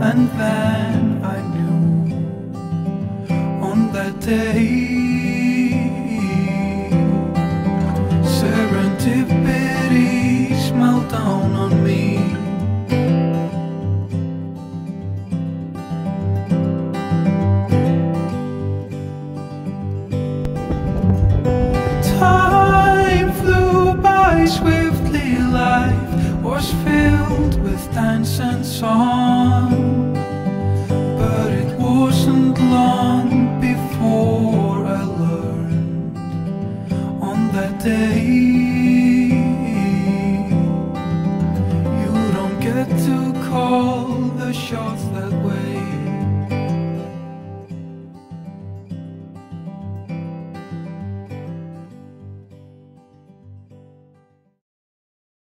and then I knew on that day serendipity smiled down on me. Time flew by swiftly, life was filled with dance and song, but it wasn't long before I learned on that day you don't get to call the shots that way.